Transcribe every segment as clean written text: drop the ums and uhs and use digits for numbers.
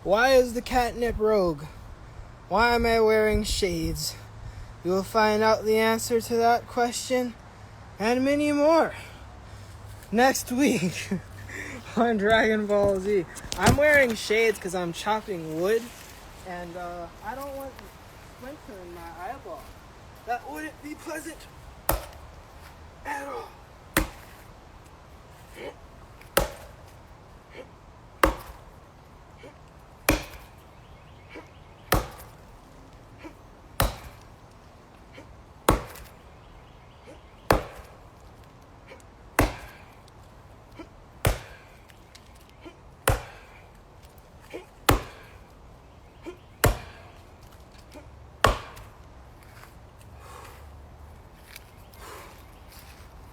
Why is the catnip rogue? Why am I wearing shades? You will find out the answer to that question and many more next week on Dragon Ball Z. I'm wearing shades because I'm chopping wood, and I don't want splinter in my eyeball. That wouldn't be pleasant at all.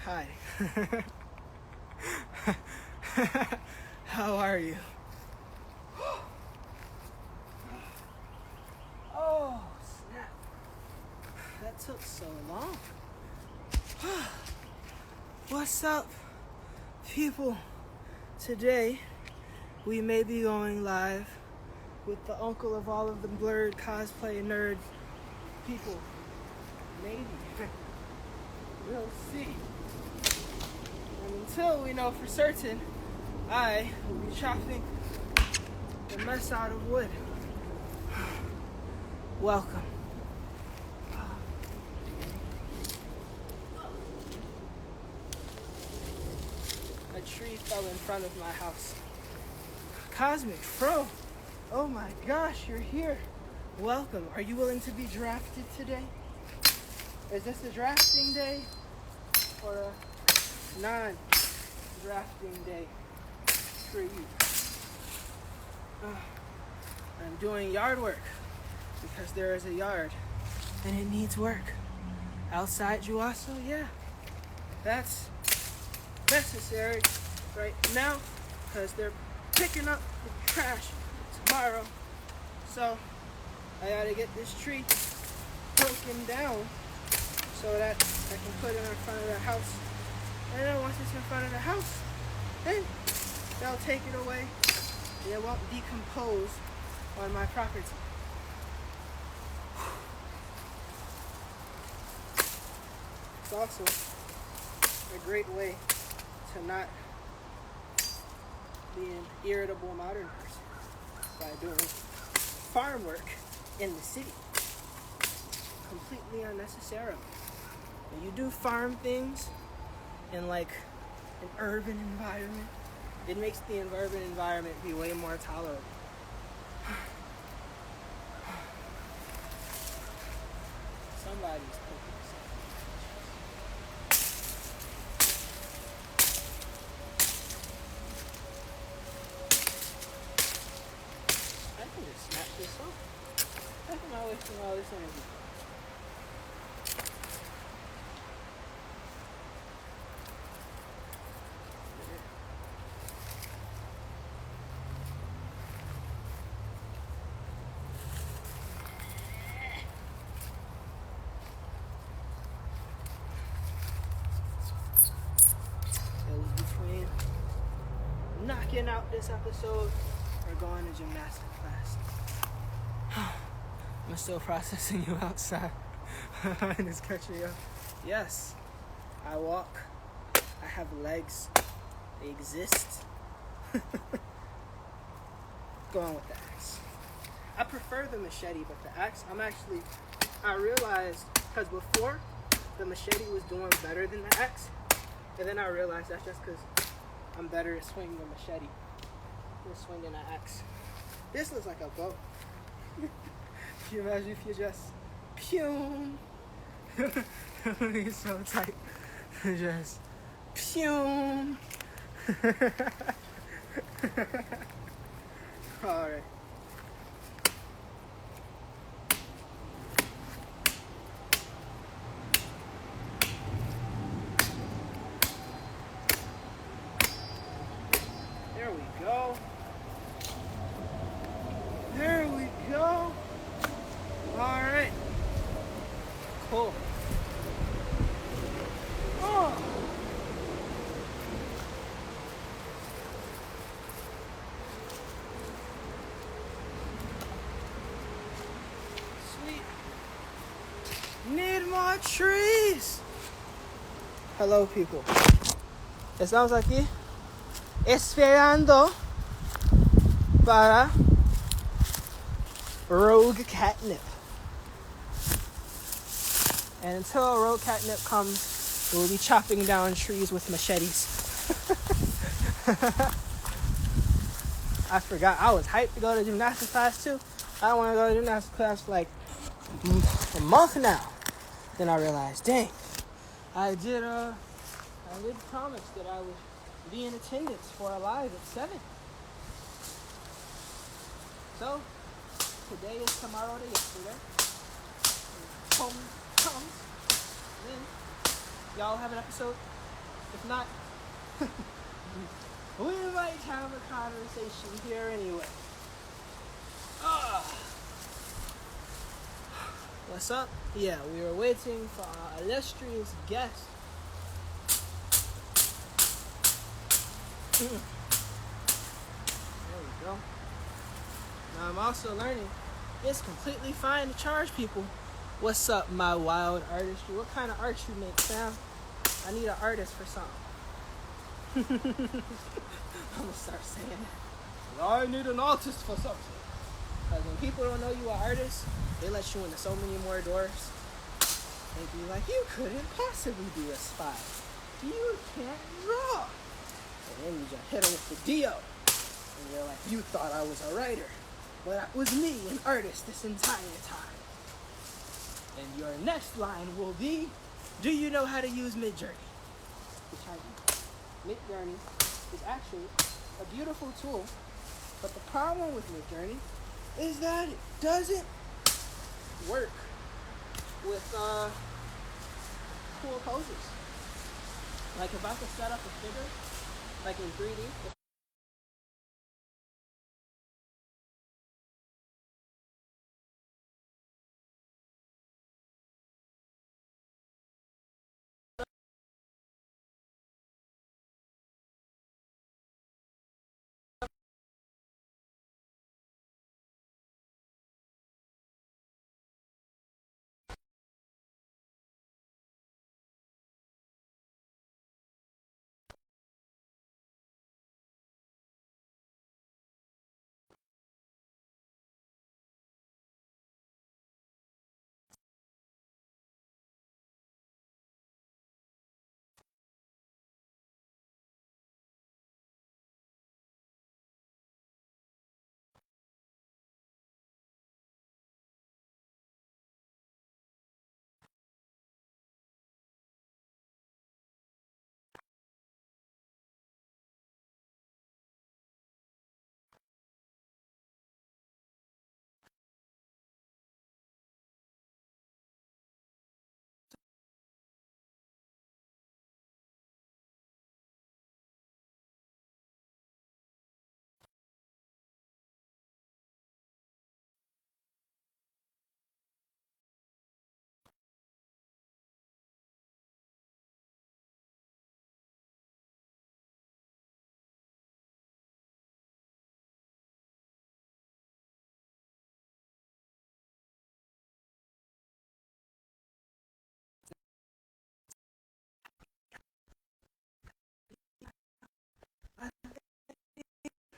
Hi. How are you? Oh, snap. That took so long. What's up, people? Today, we may be going live with the uncle of all of the blurred cosplay nerd people. Maybe. We'll see. And until we know for certain, I will be chopping the mess out of wood. Welcome. A tree fell in front of my house. Cosmic Fro, oh my gosh, you're here. Welcome. Are you willing to be drafted today? Is this a drafting day or a non-drafting day for you? I'm doing yard work because there is a yard and it needs work. Outside Juaso, yeah, that's necessary right now because they're picking up the trash tomorrow. So I gotta get this tree broken down so that I can put it in front of the house. And then once it's in front of the house, then they'll take it away and it won't decompose on my property. It's also a great way to not be an irritable modern person by doing farm work in the city completely unnecessarily. When you do farm things in like an urban environment, it makes the urban environment be way more tolerable. Somebody's poking something. I can just snap this off. How am I wasting all this energy? Between knocking out this episode or going to gymnastics class. I'm still processing you outside. And it's catching up. Yes, I walk. I have legs. They exist. Going with the axe. I prefer the machete, but the axe, I realized, because before, the machete was doing better than the axe. And then I realized that's just because I'm better at swinging a machete than swinging an axe. This looks like a bow. Can you imagine if you just pew? It's so tight. Just pew. All right. There we go. There we go. All right. Cool. Oh. got trees. Hello, people. Estamos aquí esperando para rogue catnip. And until rogue catnip comes, we'll be chopping down trees with machetes. I forgot. I was hyped to go to gymnastics class too. I don't want to go to gymnastics class for like a month now. Then I realized, dang, I did promise that I would be in attendance for a live at 7. So today is tomorrow to yesterday. Home comes, then y'all have an episode. If not, we might have a conversation here anyway. What's up? Yeah, we were waiting for our illustrious guest. There we go. Now I'm also learning it's completely fine to charge people. What's up, my wild artistry? What kind of art you make, Sam? I need an artist for something. I'm gonna start saying it. I need an artist for something. Because when people don't know you are an artist, they let you into so many more doors. They be like, you couldn't possibly be a spy. You can't draw. And then you just hit them with the Dio. And you're like, you thought I was a writer. But that was me, an artist, this entire time. And your next line will be, do you know how to use Midjourney? Which I do. Midjourney is actually a beautiful tool. But the problem with Midjourney is that it doesn't work with cool poses. Like if I could set up a figure, like in 3D.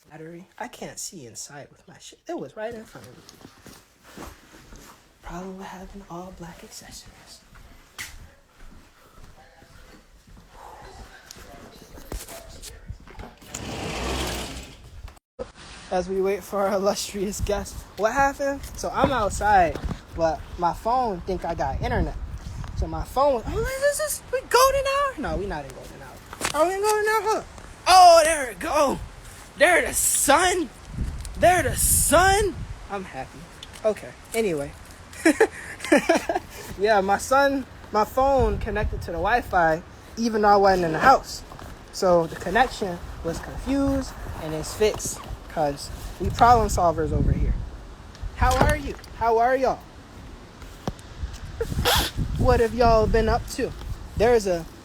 Battery. I can't see inside with my shit. It was right in front of me. Problem with having all black accessories. As we wait for our illustrious guest, what happened? So I'm outside, but my phone think I got internet. So my phone was, is this we golden hour? No, we not in golden hour. Are we in golden hour? Hold on. Oh, there it go. There the sun. There the sun. I'm happy. Okay. Anyway. Yeah, my phone connected to the Wi-Fi even though I wasn't in the house. So the connection was confused and it's fixed because we problem solvers over here. How are you? How are y'all? What have y'all been up to?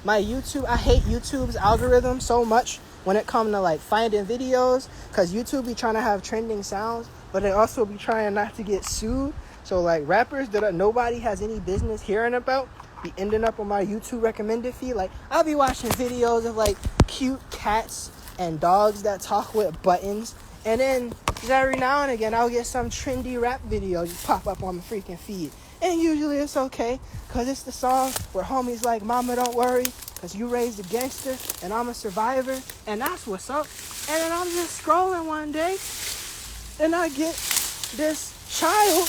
My YouTube, I hate YouTube's algorithm so much when it comes to like finding videos, because YouTube be trying to have trending sounds, but they also be trying not to get sued. So like rappers that nobody has any business hearing about, be ending up on my YouTube recommended feed. Like, I'll be watching videos of like cute cats and dogs that talk with buttons, and then every now and again I'll get some trendy rap video just pop up on my freaking feed. And usually it's okay, cause it's the song where homies like, "Mama, don't worry, cause you raised a gangster and I'm a survivor," and that's what's up. And then I'm just scrolling one day, and I get this child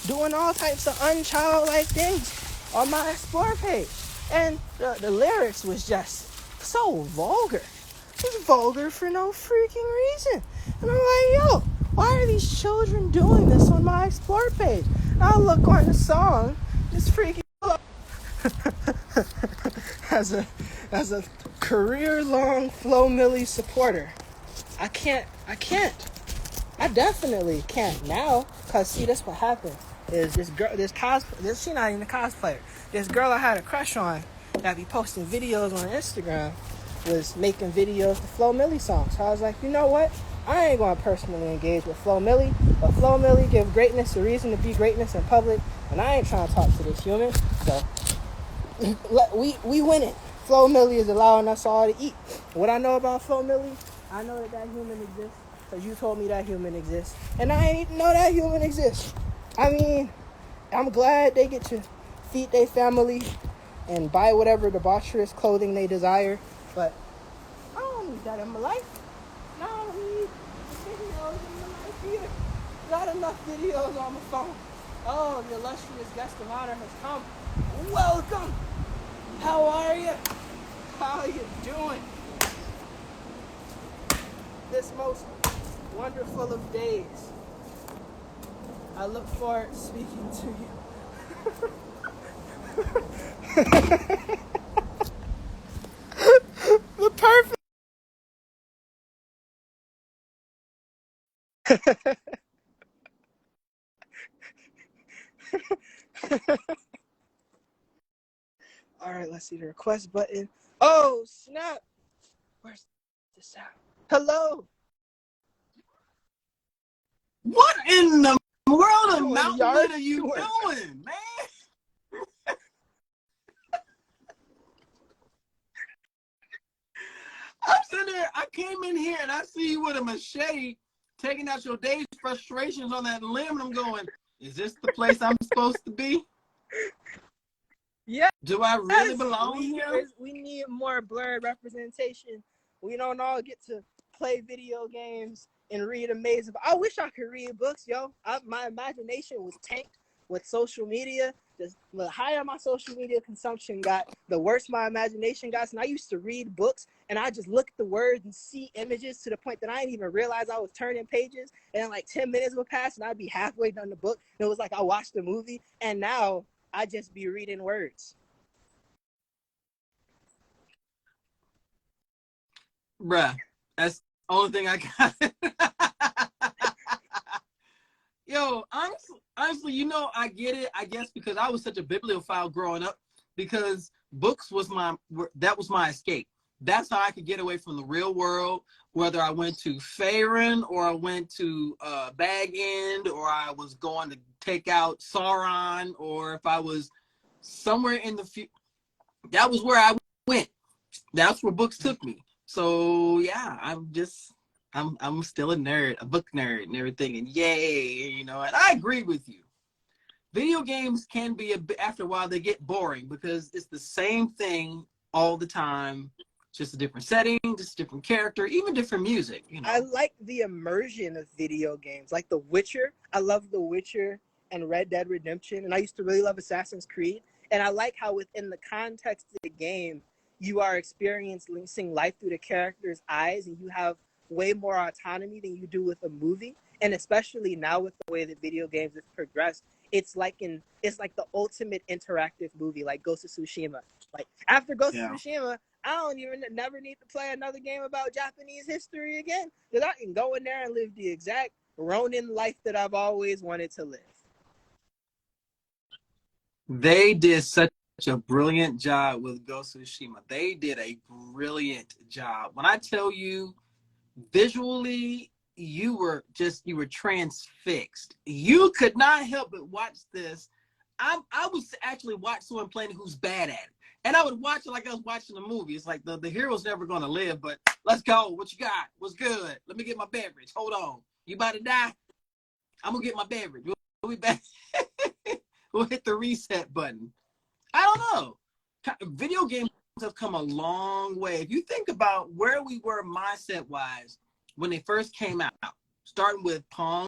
doing all types of unchildlike things on my Explore page. And the lyrics was just so vulgar. It's vulgar for no freaking reason. And I'm like, yo, why are these children doing this on my Explore page? And I'll look on the song, this freaking as a career-long Flo Milli supporter, I definitely can't now, cause see, that's what happened. Is this girl, she's not even a cosplayer. This girl I had a crush on that be posting videos on Instagram was making videos to Flo Milli songs. So I was like, you know what? I ain't gonna personally engage with Flo Milli, but Flo Milli give greatness a reason to be greatness in public, and I ain't trying to talk to this human. So we winning. Flo Milli is allowing us all to eat. What I know about Flo Milli, I know that human exists, because you told me that human exists, and I ain't even know that human exists. I mean, I'm glad they get to feed their family and buy whatever debaucherous clothing they desire, but I don't need that in my life. I don't need videos in my life either. Got enough videos on my phone. Oh, the illustrious guest of honor has come. Welcome. How are you? How are you doing? This most wonderful of days. I look forward to speaking to you. The perfect. All right, let's see the request button. Oh, snap. Where's the sound? Hello. What in the world of Doing mountain yard are you work. doing, man? I'm sitting there, I came in here and I see you with a machete taking out your day's frustrations on that limb, and I'm going, is this the place I'm supposed to be? Yeah. Do I really belong here? We need more blurred representation. We don't all get to play video games and read amazing. I wish I could read books, yo. My imagination was tanked with social media. The higher my social media consumption got, the worse my imagination got. And I used to read books, and I just look at the words and see images to the point that I didn't even realize I was turning pages. And then like 10 minutes would pass, and I'd be halfway done the book. And it was like I watched the movie, and now I just be reading words. Bruh, that's the only thing I got. Yo, honestly, you know, I get it, I guess, because I was such a bibliophile growing up, because books was my escape. That's how I could get away from the real world, whether I went to Faerun or I went to Bag End, or I was going to take out Sauron, or if I was somewhere in the future, that was where I went. That's where books took me. So yeah, I'm still a nerd, a book nerd and everything, and yay, you know, and I agree with you. Video games can be after a while they get boring because it's the same thing all the time, just a different setting, just a different character, even different music, you know. I like the immersion of video games, like The Witcher. I love The Witcher and Red Dead Redemption, and I used to really love Assassin's Creed. And I like how within the context of the game, you are experiencing life through the character's eyes, and you have way more autonomy than you do with a movie. And especially now with the way that video games have progressed, it's like the ultimate interactive movie, like Ghost of Tsushima. Like after Ghost of Tsushima, I never need to play another game about Japanese history again, because I can go in there and live the exact Ronin life that I've always wanted to live. They did such a brilliant job with Ghost of Tsushima. They did a brilliant job. When I tell you, visually, you were transfixed. You could not help but watch this I was actually watch someone playing who's bad at it. And I would watch it like I was watching a movie. It's like the hero's never gonna live, but let's go. What you got? What's good? Let me get my beverage. Hold on. You about to die? I'm gonna get my beverage. We'll be back. We'll hit the reset button. I don't know. Video games have come a long way. If you think about where we were mindset wise when they first came out, starting with Pong,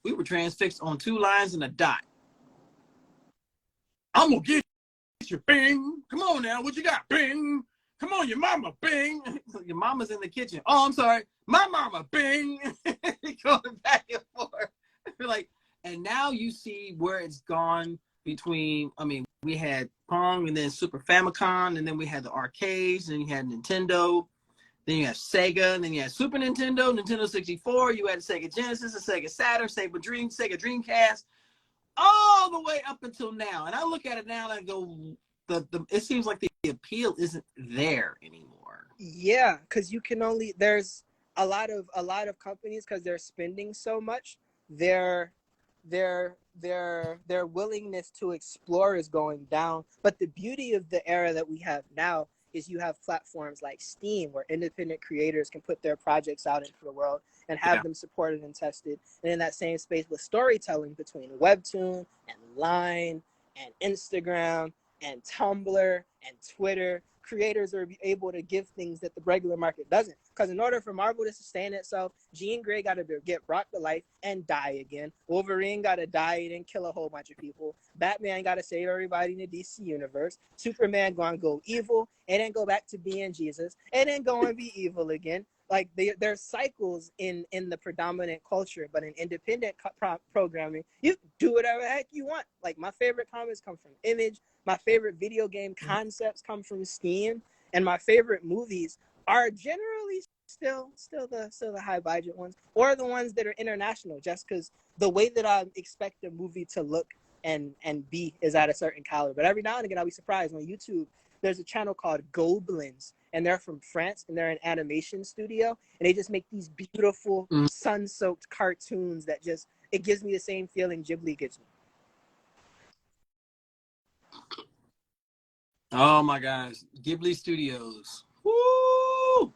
we were transfixed on 2 lines and a dot. I'm gonna get you, bing. Come on now, what you got, bing? Come on, your mama, bing. Your mama's in the kitchen. Oh, I'm sorry, my mama, bing. Going back and forth. Like, and now you see where it's gone between. I mean, we had Pong and then Super Famicom, and then we had the arcades, and you had Nintendo. Then you have Sega, and then you had Super Nintendo, Nintendo 64. You had Sega Genesis, a Sega Saturn, Sega Dreamcast, all the way up until now. And I look at it now and I go, it seems like the appeal isn't there anymore. Yeah, because you can only, there's a lot of companies, because they're spending so much, their willingness to explore is going down. But the beauty of the era that we have now is you have platforms like Steam where independent creators can put their projects out into the world and have them supported and tested. And in that same space with storytelling between Webtoon and Line and Instagram and Tumblr and Twitter, creators are able to give things that the regular market doesn't. Because in order for Marvel to sustain itself, Jean Grey got to get brought to life and die again. Wolverine got to die and kill a whole bunch of people. Batman got to save everybody in the DC universe. Superman going to go evil and then go back to being Jesus and then go and be evil again. Like, there's cycles in the predominant culture, but in independent programming, you do whatever the heck you want. Like, my favorite comics come from Image. My favorite video game concepts come from Steam, and my favorite movies are generally still the high budget ones, or the ones that are international. Just because the way that I expect a movie to look and be is at a certain caliber. But every now and again, I'll be surprised on YouTube. There's a channel called Goblins, and they're from France, and they're an animation studio, and they just make these beautiful sun-soaked cartoons that just, it gives me the same feeling Ghibli gives me. Oh my gosh, Ghibli Studios. Woo!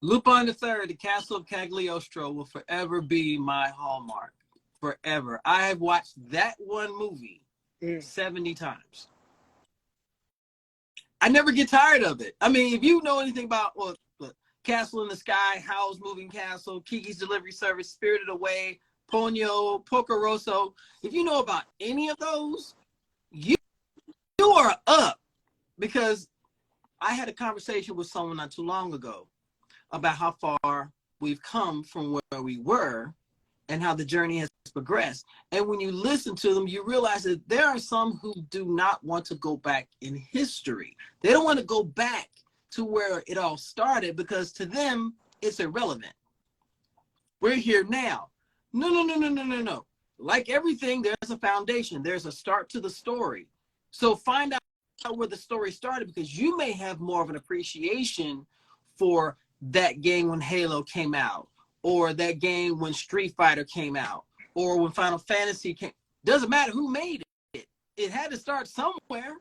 Lupin the Third, The Castle of Cagliostro will forever be my hallmark. Forever. I have watched that one movie 70 times. I never get tired of it. I mean, if you know anything about Castle in the Sky, Howl's Moving Castle, Kiki's Delivery Service, Spirited Away, Ponyo, Pocoroso, if you know about any of those, you are up. Because I had a conversation with someone not too long ago about how far we've come from where we were and how the journey has progressed. And when you listen to them, you realize that there are some who do not want to go back in history. They don't want to go back to where it all started because to them, it's irrelevant. We're here now. No. Like everything, there's a foundation. There's a start to the story. So find out where the story started, because you may have more of an appreciation for that game when Halo came out, or that game when Street Fighter came out, or when Final Fantasy came. Doesn't matter who made it. It had to start somewhere.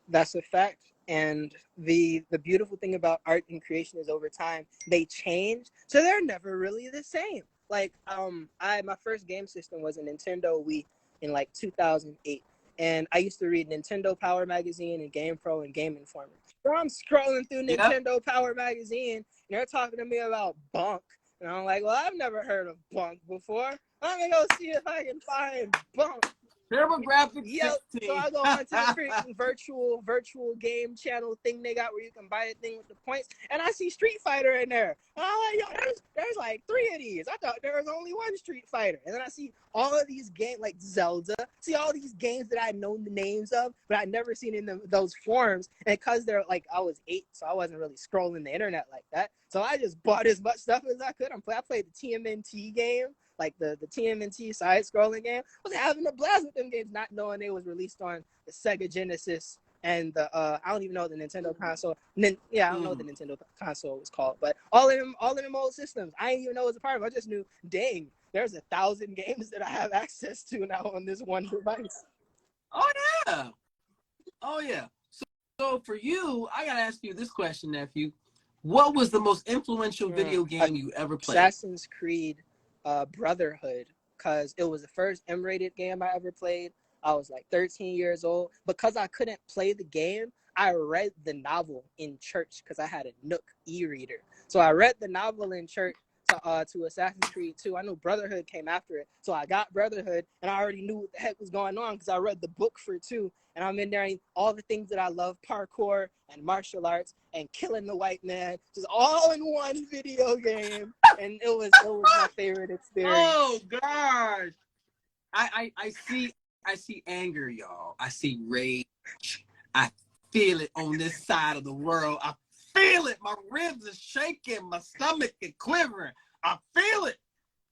That's a fact. And the beautiful thing about art and creation is over time they change, so they're never really the same. Like my first game system was a Nintendo Wii in like 2008. And I used to read Nintendo Power Magazine and Game Pro and Game Informer. So I'm scrolling through Nintendo Power Magazine, and they're talking to me about Bonk. And I'm like, well, I've never heard of Bonk before. I'm going to go see if I can find Bonk. TurboGrafx 16. So I go onto the freaking virtual game channel thing they got where you can buy a thing with the points, and I see Street Fighter in there. And I'm like, yo, there's like 3 of these. I thought there was only one Street Fighter. And then I see all of these games like Zelda. See all these games that I'd known the names of, but I'd never seen in those forums. And because they're like, I was 8, so I wasn't really scrolling the internet like that. So I just bought as much stuff as I could. I played the TMNT game. Like the TMNT side-scrolling game. I was having a blast with them games, not knowing they was released on the Sega Genesis and the I don't even know what the Nintendo console. Yeah, I don't know what the Nintendo console was called, but all of them old systems, I didn't even know it was a part of. I just knew, dang, there's 1,000 games that I have access to now on this one device. Oh yeah, oh yeah. So for you, I gotta ask you this question, nephew. What was the most influential video game you ever played? Assassin's Creed Brotherhood, because it was the first M-rated game I ever played. I was like 13 years old. Because I couldn't play the game, I read the novel in church because I had a Nook e-reader. So I read the novel in church to Assassin's Creed 2. I knew Brotherhood came after it. So I got Brotherhood, and I already knew what the heck was going on because I read the book for 2. And I'm in there, and all the things that I love, parkour and martial arts and killing the white man, just all in one video game. And it was my favorite experience. Oh gosh. I see anger, y'all. I see rage. I feel it on this side of the world. I feel it. My ribs are shaking. My stomach is quivering. I feel it.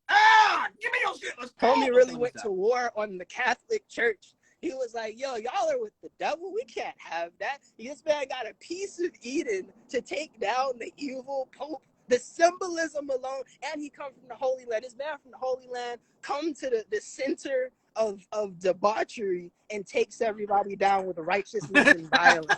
Ah, give me your shit. Let's go. Homie really went to war on the Catholic Church. He was like, yo, y'all are with the devil. We can't have that. This man got a piece of Eden to take down the evil Pope. The symbolism alone, and he come from the Holy Land. This man from the Holy Land come to the center of debauchery and takes everybody down with righteousness and violence.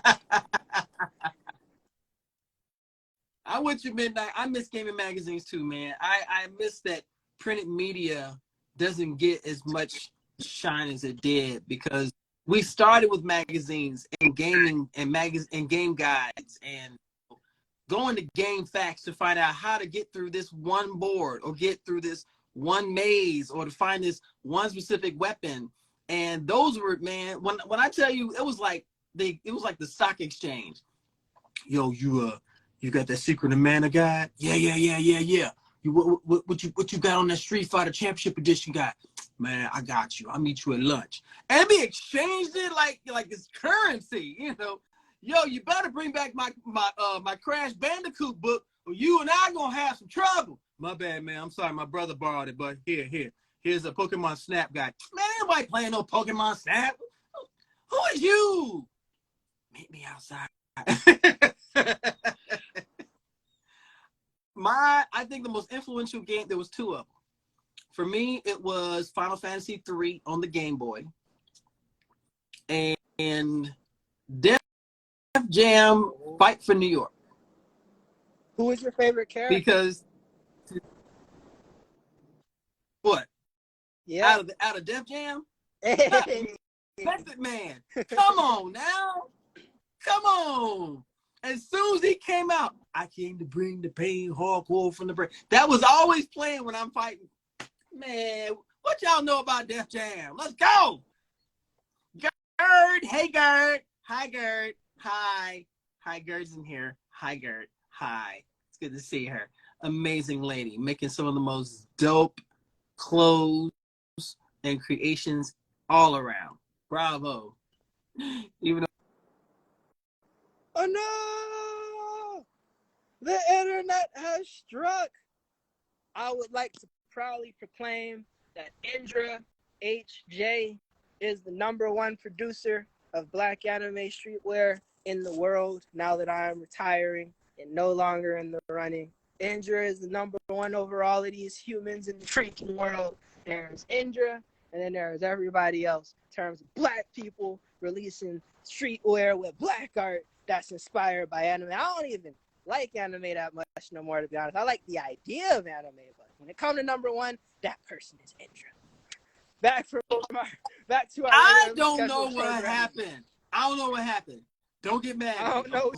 I'm with you, Midnight. I miss gaming magazines too, man. I miss that printed media doesn't get as much shine as it did, because we started with magazines and gaming and game guides and going to game facts to find out how to get through this one board or get through this one maze or to find this one specific weapon. And those were, man, when I tell you, it was like the stock exchange. Yo, you got that Secret of Mana guide? Yeah. What you got on that Street Fighter Championship Edition guide? Man, I got you. I'll meet you at lunch. And we exchanged it like it's currency, you know. Yo, you better bring back my Crash Bandicoot book, or you and I gonna have some trouble. My bad, man. I'm sorry, my brother borrowed it, but here's a Pokemon Snap guide. Man, anybody playing no Pokemon Snap? Who is you? Meet me outside. I think the most influential game, there was 2 of them. For me, it was Final Fantasy 3 on the Game Boy, and Def Jam Fight for New York. Who was your favorite character? Because what? Yeah. Out of Def Jam? Hey. Method Man. Come on now. Come on. As soon as he came out, I came to bring the pain, hardcore from the brain. That was always playing when I'm fighting. Man, what y'all know about Def Jam? Let's go. Gerd. Hey, Gerd. Hi, Gerd. Hi. Hi, Gerd's in here. Hi, Gerd. Hi. It's good to see her. Amazing lady, making some of the most dope clothes and creations all around. Bravo. Even though Oh no! The internet has struck. I would like to proudly proclaim that Indra HJ is the #1 producer of Black anime streetwear in the world now that I am retiring and no longer in the running. Indra is the #1 over all of these humans in the freaking world. There's Indra, and then there's everybody else in terms of Black people releasing streetwear with Black art that's inspired by anime. I don't even like anime that much no more, to be honest. I like the idea of anime, but when it comes to #1, that person is Indra. Back to our I don't know what happened. I don't know what happened. Don't get mad. I don't know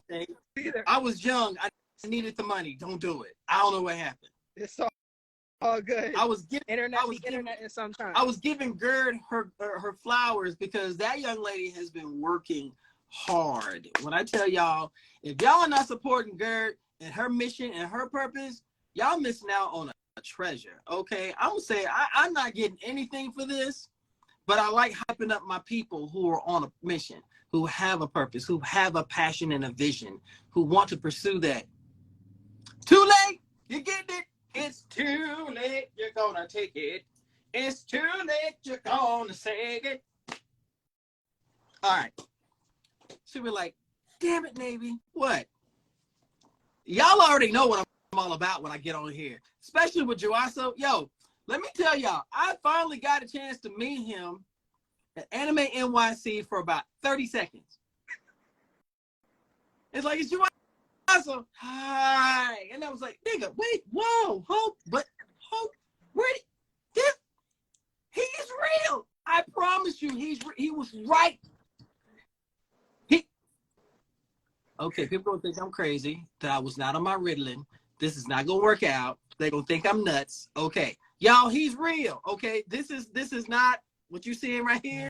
either. I was young. I needed the money. Don't do it. I don't know what happened. It's all good. I was giving internet in some time. I was giving Gerd her flowers because that young lady has been working hard. When I tell y'all, if y'all are not supporting Gerd and her mission and her purpose, y'all missing out on a treasure. Okay, I'm gonna say I'm not getting anything for this, but I like hyping up my people who are on a mission, who have a purpose, who have a passion and a vision, who want to pursue that. Too late, you get it. It's too late, you're gonna take it. It's too late, you're gonna say it. All right. She'll be like, damn it, Navy. What? Y'all already know what I'm all about when I get on here, especially with Juaso. Yo, let me tell y'all, I finally got a chance to meet him at Anime NYC for about 30 seconds. It's like, it's Juaso. Hi. And I was like, nigga, wait, whoa, hope, where this? He's real. I promise you, he was right. Okay, people gonna think I'm crazy, that I was not on my Ritalin. This is not gonna work out. They're gonna think I'm nuts. Okay. Y'all, he's real. Okay. This is not what you're seeing right here.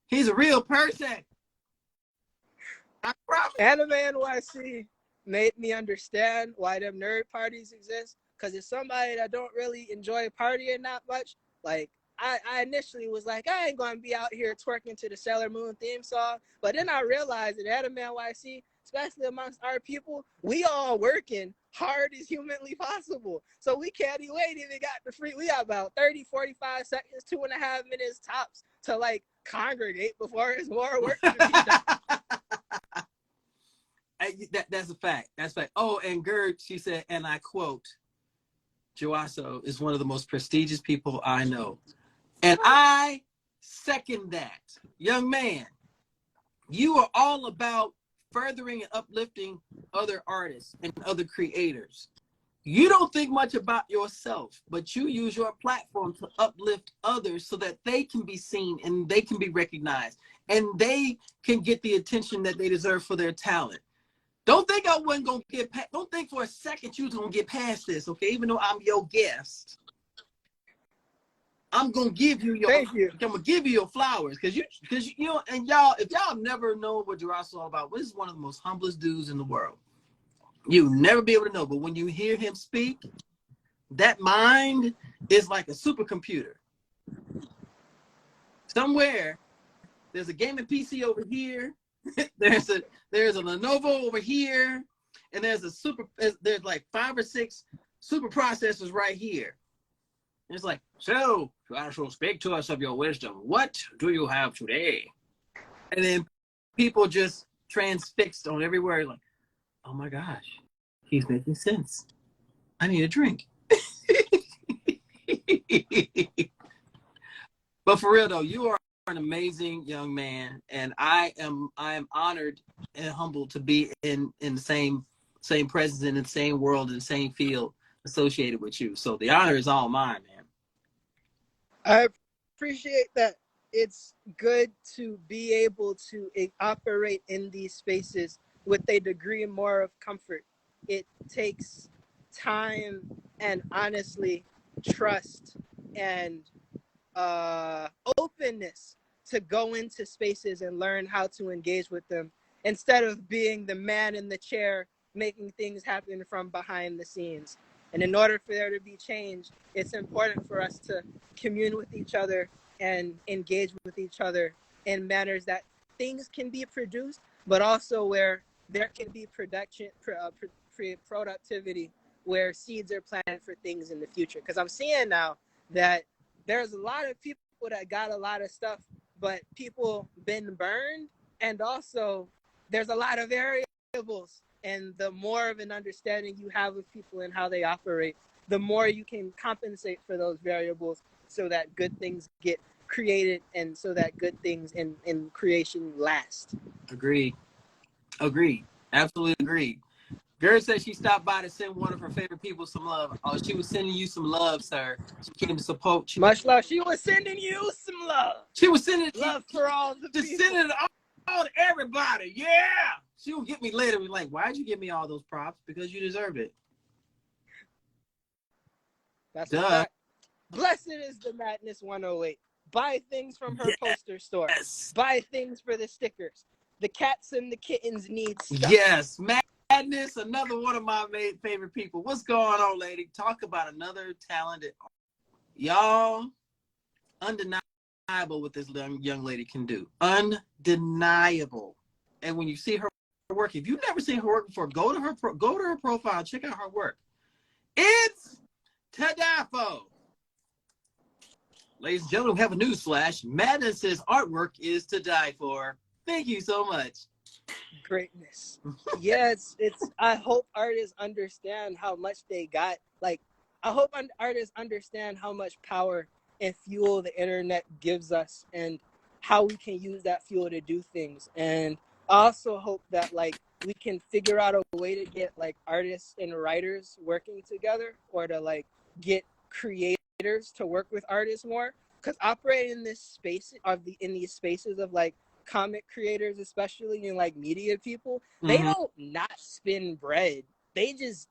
He's a real person. I promise. Anime NYC made me understand why them nerd parties exist. Cause it's somebody that don't really enjoy partying that much. Like I initially was like, I ain't gonna be out here twerking to the Sailor Moon theme song. But then I realized that Anime NYC, especially amongst our people, we all working hard as humanly possible. So we can't wait even got the free. We got about 30, 45 seconds, 2.5 minutes tops to like congregate before it's more work to be done. That's a fact. That's a fact. Oh, and Gerd, she said, and I quote, Juaso is one of the most prestigious people I know. And I second that. Young man, you are all about furthering and uplifting other artists and other creators. You don't think much about yourself, but you use your platform to uplift others so that they can be seen and they can be recognized and they can get the attention that they deserve for their talent. Don't think I wasn't going to get past, don't think for a second you was going to get past this, okay? Even though I'm your guest. I'm gonna give you your. Thank you. I'm gonna give you your flowers, cause you know, and y'all, if y'all never know what Juaso all about, this is one of the most humblest dudes in the world. You'll never be able to know, but when you hear him speak, that mind is like a supercomputer. Somewhere, there's a gaming PC over here. there's a Lenovo over here, and there's like 5 or 6 super processors right here. It's like, so, Juaso, speak to us of your wisdom. What do you have today? And then people just transfixed on every word, like, oh my gosh, he's making sense. I need a drink. But for real though, you are an amazing young man, and I am honored and humbled to be in the same presence, in the same world, in the same field associated with you. So the honor is all mine, man. I appreciate that. It's good to be able to operate in these spaces with a degree more of comfort. It takes time and honestly trust and openness to go into spaces and learn how to engage with them instead of being the man in the chair making things happen from behind the scenes. And in order for there to be change, it's important for us to commune with each other and engage with each other in manners that things can be produced, but also where there can be productivity, where seeds are planted for things in the future. Because I'm seeing now that there's a lot of people that got a lot of stuff, but people been burned. And also there's a lot of variables. And the more of an understanding you have of people and how they operate, the more you can compensate for those variables so that good things get created and so that good things in creation last. Agreed. Absolutely agreed. Girl said she stopped by to send one of her favorite people some love. Oh, she was sending you some love, sir. She came to support you. Much love. She was sending you some love. She was sending love for all the just people. sending it all to everybody. Yeah. She will get me later. Be like, why'd you give me all those props? Because you deserved it. That's a fact. Blessed is the Madness 108. Buy things from her poster store. Yes. Buy things for the stickers. The cats and the kittens need stuff. Yes. Madness, another one of my favorite people. What's going on, lady? Talk about another talented. Y'all, undeniable what this young lady can do. Undeniable. And when you see her work, if you've never seen her work before, go to her profile, check out her work. It's to die for. Ladies and gentlemen, we have a news flash. Madness's artwork is to die for. Thank you so much. Greatness. Yeah, it's I hope artists understand how much they got. Like, I hope artists understand how much power and fuel the internet gives us, and how we can use that fuel to do things. And I also hope that, like, we can figure out a way to get, like, artists and writers working together, or to, like, get creators to work with artists more. Because operating in this space of in these spaces of, like, comic creators, especially, and, like, media people, they Mm-hmm. don't not spin bread. They just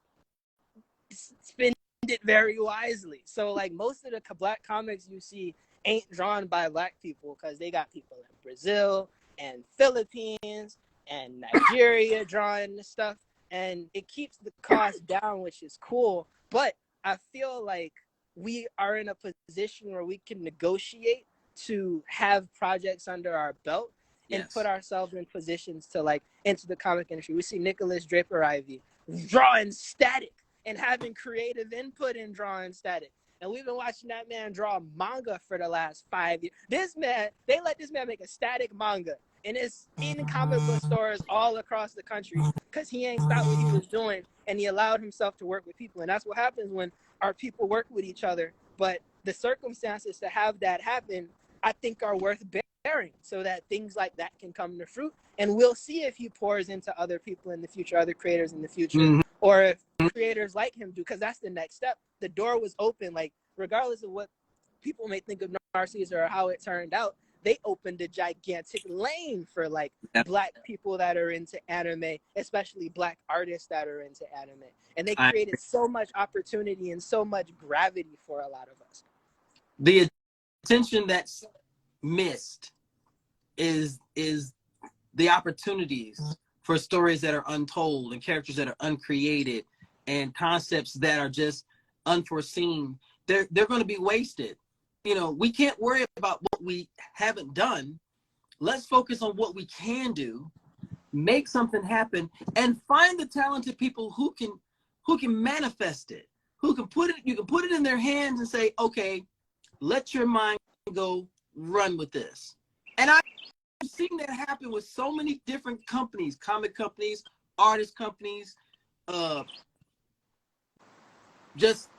spend it very wisely. So, like, most of the black comics you see ain't drawn by black people, because they got people in Brazil and Philippines and Nigeria drawing the stuff, and it keeps the cost down, which is cool. But I feel like we are in a position where we can negotiate to have projects under our belt and put Yes. ourselves in positions to, like, enter the comic industry. We see Nicholas Draper Ivy drawing static and having creative input in drawing static. And we've been watching that man draw manga for the last 5 years. This man, they let this man make a static manga, and it's in comic book stores all across the country, because he ain't stopped what he was doing, and he allowed himself to work with people. And that's what happens when our people work with each other. But the circumstances to have that happen, I think, are worth bearing, so that things like that can come to fruit. And we'll see if he pours into other people in the future, other creators in the future, Mm-hmm. or if creators like him do, because that's the next step. The door was open, like, regardless of what people may think of Narcisse or how it turned out, they opened a gigantic lane for, like, black people that are into anime, especially black artists that are into anime. And they I, created so much opportunity and so much gravity for a lot of us. the attention that's missed is the opportunities for stories that are untold, and characters that are uncreated, and concepts that are just unforeseen. They're going to be wasted. You know, we can't worry about what we haven't done. Let's focus on what we can do, make something happen, and find the talented people who can manifest it, who can put it. You can put it in their hands and say, okay, let your mind go, run with this. And I've seen that happen with so many different companies, comic companies, artist companies, just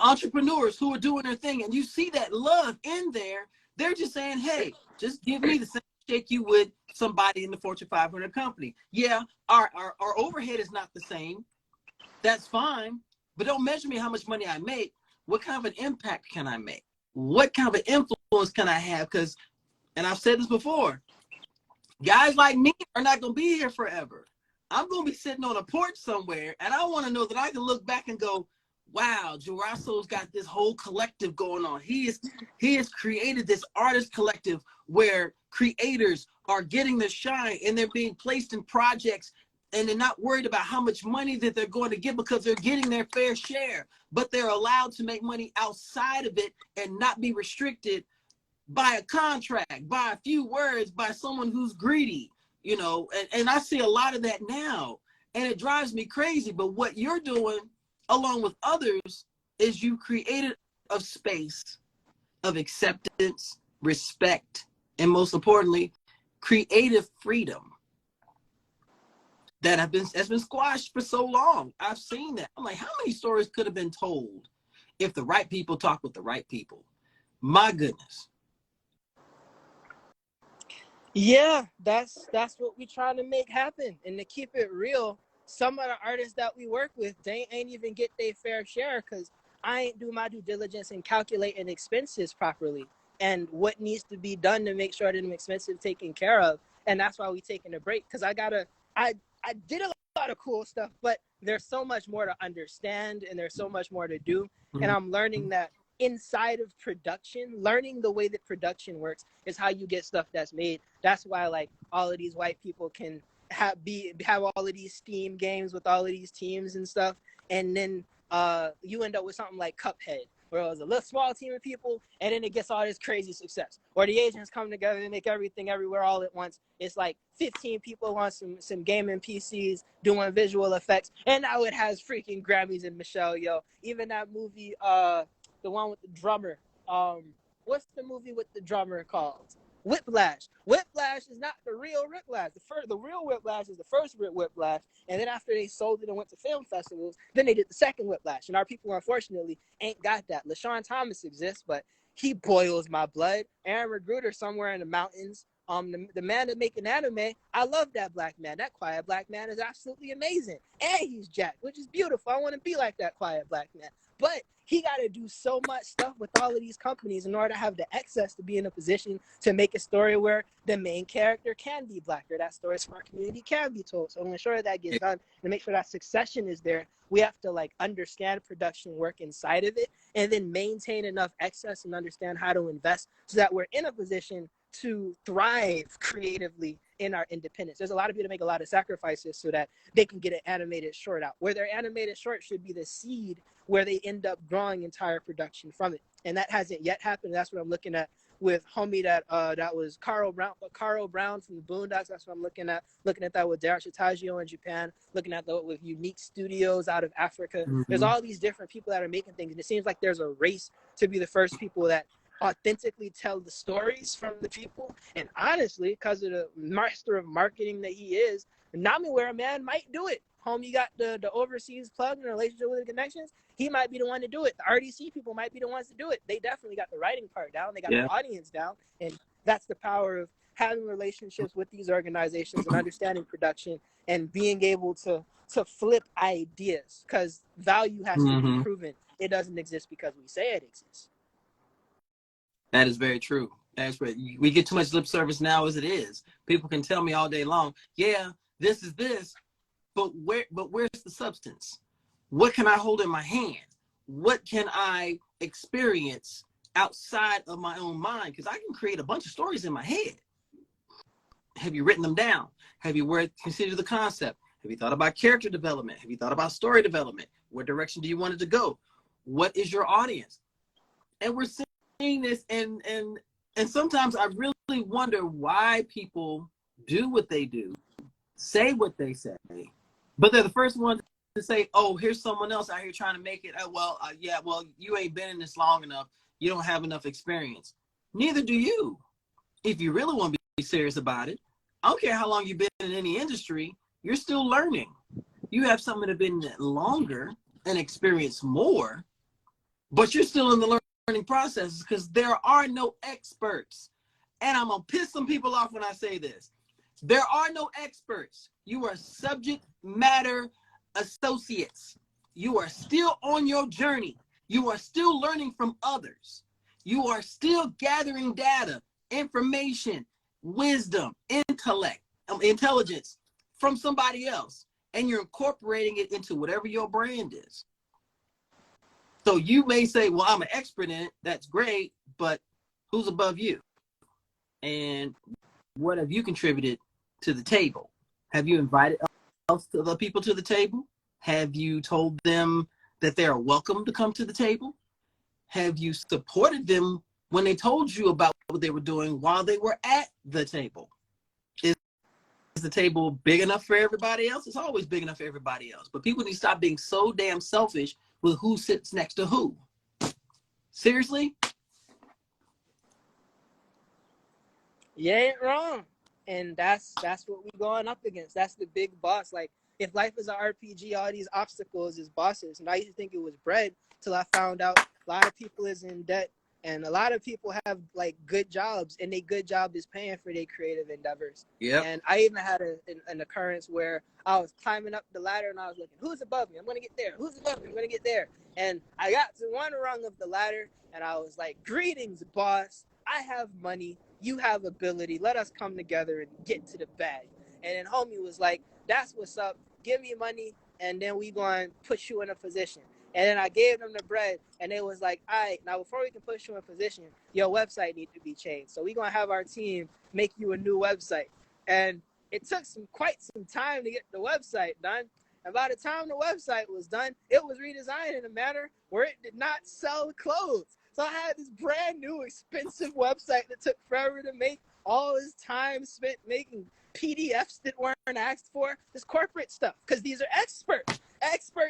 entrepreneurs who are doing their thing. And you see that love in there. They're just saying, hey, just give me the same shake you would somebody in the Fortune 500 company. Yeah, our overhead is not the same. That's fine. But don't measure me how much money I make. What kind of an impact can I make? What kind of an influence can I have? Because, and I've said this before, guys like me are not going to be here forever. I'm going to be sitting on a porch somewhere, and I want to know that I can look back and go, wow, Juaso's got this whole collective going on. He has created this artist collective where creators are getting their shine, and they're being placed in projects, and they're not worried about how much money that they're going to get, because they're getting their fair share, but they're allowed to make money outside of it and not be restricted by a contract, by a few words, by someone who's greedy, you know. And I see a lot of that now, and it drives me crazy. But what you're doing, along with others, is you created a space of acceptance, respect, and most importantly, creative freedom that has been squashed for so long. I've seen that. I'm like, how many stories could have been told if the right people talk with the right people? My goodness. Yeah, that's what we trying to make happen. And to keep it real, some of the artists that we work with, they ain't even get their fair share, because I ain't do my due diligence in calculating expenses properly and what needs to be done to make sure that them expenses taken care of. And that's why we taking a break, because I did a lot of cool stuff, but there's so much more to understand, and there's so much more to do. And I'm learning that inside of production, learning the way that production works is how you get stuff that's made. That's why, like, all of these white people can have all of these Steam games with all of these teams and stuff, and then you end up with something like Cuphead, where it was a little small team of people, and then it gets all this crazy success. Or the Asians come together and make everything everywhere all at once. It's like 15 people on some gaming PCs doing visual effects, and now it has freaking Grammys and Michelle Yeoh. Even that movie, the one with the drummer. What's the movie with the drummer called? Whiplash. Whiplash is not the real Whiplash. The real Whiplash is the first Whiplash, and then after they sold it and went to film festivals, then they did the second Whiplash. And our people, unfortunately, ain't got that. LaShawn Thomas exists, but he boils my blood. Aaron Magruder somewhere in the mountains. The man that making anime, I love that black man. That quiet black man is absolutely amazing, and he's jacked, which is beautiful. I want to be like that quiet black man. But he got to do so much stuff with all of these companies in order to have the access to be in a position to make a story where the main character can be black, or that stories for our community can be told. So to ensure that gets done, and make sure that succession is there, we have to like understand production work inside of it, and then maintain enough access and understand how to invest so that we're in a position to thrive creatively in our independence. There's a lot of people that make a lot of sacrifices so that they can get an animated short out, where their animated short should be the seed where they end up drawing entire production from it. And that hasn't yet happened. That's what I'm looking at with homie that was Carl Brown from the Boondocks. That's what I'm looking at that with Derek Shitagio in Japan, looking at that with Unique Studios out of Africa. Mm-hmm. There's all these different people that are making things, and it seems like there's a race to be the first people that authentically tell the stories from the people. And honestly, because of the master of marketing that he is, Nami where a man might do it. Homie got the overseas plug and relationship with the connections. He might be the one to do it. The RDC people might be the ones to do it. They definitely got the writing part down. They got the audience down. And that's the power of having relationships with these organizations and understanding production and being able to flip ideas, because value has to be proven. It doesn't exist because we say it exists. That is very true. That's right. We get too much lip service now as it is. People can tell me all day long, yeah, this is this, but where's the substance? What can I hold in my hand? What can I experience outside of my own mind? Because I can create a bunch of stories in my head. Have you written them down? Have you considered the concept? Have you thought about character development? Have you thought about story development? What direction do you want it to go? What is your audience? And we're seeing this, and sometimes I really wonder why people do what they do, say what they say, but they're the first ones to say, oh, here's someone else out here trying to make it. Well, you ain't been in this long enough. You don't have enough experience. Neither do you. If you really want to be serious about it, I don't care how long you've been in any industry, you're still learning. You have some that have been longer and experienced more, but you're still in the learning process, because there are no experts. And I'm going to piss some people off when I say this. There are no experts. You are subject matter associates. You are still on your journey. You are still learning from others. You are still gathering data, information, wisdom, intelligence from somebody else, and you're incorporating it into whatever your brand is. So you may say, well, I'm an expert in it. That's great, but who's above you? And what have you contributed to the table? Have you invited other people to the table? Have you told them that they are welcome to come to the table? Have you supported them when they told you about what they were doing while they were at the table? Is the table big enough for everybody else? It's always big enough for everybody else. But people need to stop being so damn selfish with who sits next to who. Seriously? You ain't wrong. And that's what we going up against. That's the big boss. Like, if life is an RPG, all these obstacles is bosses. And I used to think it was bread till I found out a lot of people is in debt, and a lot of people have like good jobs, and their good job is paying for their creative endeavors. Yeah. And I even had an occurrence where I was climbing up the ladder and I was looking, who's above me? I'm gonna get there. Who's above me? I'm gonna get there. And I got to one rung of the ladder, and I was like, greetings, boss. I have money. You have ability. Let us come together and get to the bag. And then homie was like, that's what's up. Give me money, and then we going to put you in a position. And then I gave them the bread, and they was like, all right, now before we can put you in position, your website needs to be changed. So we're going to have our team make you a new website. And it took quite some time to get the website done. And by the time the website was done, it was redesigned in a manner where it did not sell clothes. So I had this brand new expensive website that took forever to make, all this time spent making PDFs that weren't asked for, this corporate stuff, because these are experts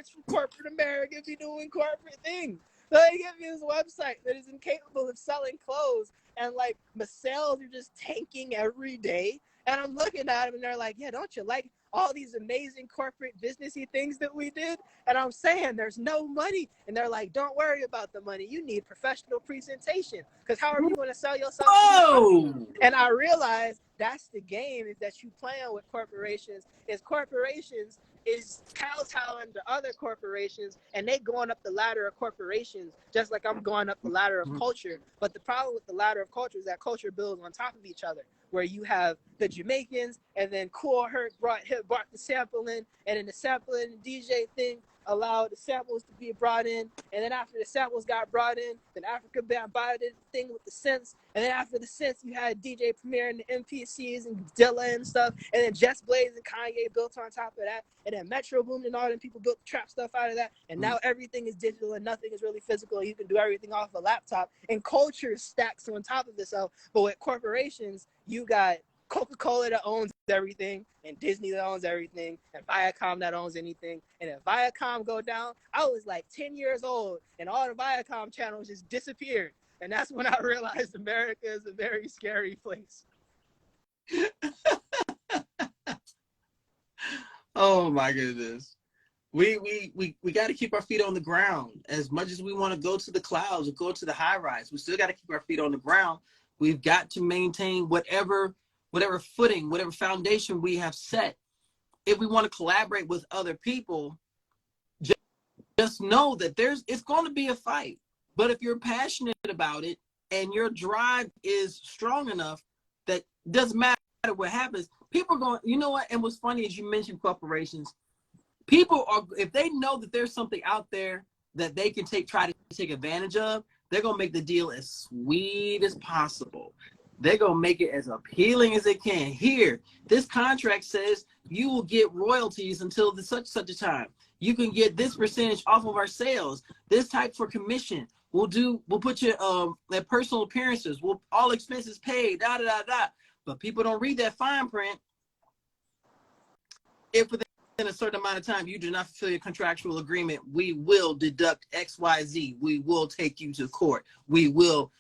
from corporate America be doing corporate things. So they give me this website that is incapable of selling clothes, and like the sales are just tanking every day. And I'm looking at them and they're like, yeah, don't you like all these amazing corporate businessy things that we did? And I'm saying there's no money. And they're like, don't worry about the money. You need professional presentation. Because how are you going to sell yourself to these companies? Whoa! And I realized that's the game is that you playing with corporations. Is corporations is kowtowing to other corporations, and they going up the ladder of corporations just like I'm going up the ladder of culture. But the problem with the ladder of culture is that culture builds on top of each other, where you have the Jamaicans, and then Cool Herc brought the sample in, and then the sampling and DJ thing allowed the samples to be brought in, and then after the samples got brought in, then Africa bought the thing with the synths, and then after the synths you had DJ Premier and the MPCs and Dilla and stuff, and then Just Blaze and Kanye built on top of that, and then Metro Boom and all them people built trap stuff out of that, and now everything is digital and nothing is really physical. You can do everything off a laptop, and culture stacks on top of itself. But with corporations, you got Coca-Cola that owns everything, and Disney that owns everything, and Viacom that owns anything. And if Viacom go down, I was like 10 years old, and all the Viacom channels just disappeared. And that's when I realized America is a very scary place. Oh my goodness. We got to keep our feet on the ground. As much as we want to go to the clouds or go to the high rise, we still got to keep our feet on the ground. We've got to maintain whatever footing, whatever foundation we have set. If we want to collaborate with other people, just know that it's going to be a fight. But if you're passionate about it and your drive is strong enough, that it doesn't matter what happens. People are going, you know what? And what's funny is you mentioned corporations. People are, if they know that there's something out there that they can try to take advantage of, they're going to make the deal as sweet as possible. They're going to make it as appealing as they can. Here, this contract says you will get royalties until such a time. You can get this percentage off of our sales. This type for commission. We'll put your personal appearances. All expenses paid. Da da da da. But people don't read that fine print. If within a certain amount of time you do not fulfill your contractual agreement, we will deduct XYZ. We will take you to court. We will